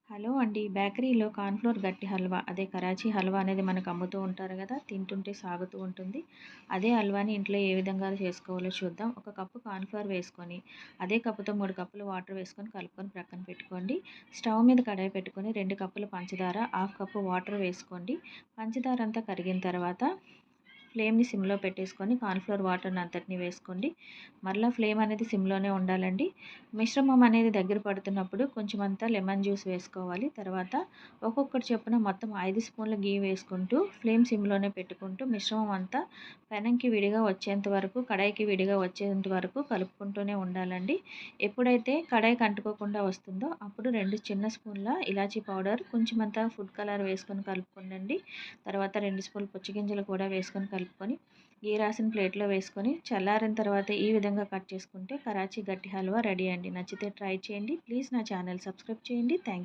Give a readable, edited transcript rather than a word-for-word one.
Hello అండి. బేకరీలో cornflour గట్టి హల్వా అదే కరాచీ హల్వా అనేది మనకు అమ్ముతూ ఉంటారు గదా! తింటుంటే సాగుతూ ఉంటుంది. అదే హల్వాని ఇంట్లో ఏ విధంగా చేసుకోవాలో చూద్దాం. ఒక కప్పు కార్న్‌ఫ్లోర్ వేసుకొని, అదే కప్పుతో 3 కప్పులు వాటర్ వేసుకొని కలుపుకొని ప్రక్కన పెట్టుకోండి. స్టవ్ మీద కడాయి పెట్టుకొని 2 కప్పులు పంచదార, హాఫ్ కప్పు వాటర్ వేసుకోండి. పంచదార అంతా కరిగిన తర్వాత ఫ్లేమ్‌ని సిమ్‌లో పెట్టేసుకొని కార్న్‌ఫ్లోర్ వాటర్‌ని అంతటిని వేసుకోండి. మరలా ఫ్లేమ్ అనేది సిమ్‌లోనే ఉండాలండి. మిశ్రమం అనేది దగ్గర పడుతున్నప్పుడు కొంచెం అంతా లెమన్ జ్యూస్ వేసుకోవాలి. తర్వాత ఒక్కొక్కటి చొప్పున మొత్తం 5 స్పూన్ల ఘీ వేసుకుంటూ ఫ్లేమ్ సిమ్‌లోనే పెట్టుకుంటూ మిశ్రమం అంతా పెనంకి విడిగా వచ్చేంత వరకు, కడాయికి విడిగా వచ్చేంత వరకు కలుపుకుంటూనే ఉండాలండి. ఎప్పుడైతే కడాయికి అంటుకోకుండా వస్తుందో అప్పుడు 2 చిన్న స్పూన్ల ఇలాచీ పౌడర్, కొంచెం అంతా ఫుడ్ కలర్ వేసుకొని కలుపుకోండి. తర్వాత 2 స్పూన్లు పుచ్చగింజలు కూడా వేసుకొని కలుపుకొని ఘీ రాసిన ప్లేట్‌లో వేసుకొని చల్లారిన తర్వాత ఈ విధంగా కట్ చేసుకుంటే కరాచీ గట్టి హల్వా రెడీ అండి. నచ్చితే ట్రై చేయండి. ప్లీజ్ నా ఛానల్ సబ్స్క్రైబ్ చేయండి. థాంక్స్.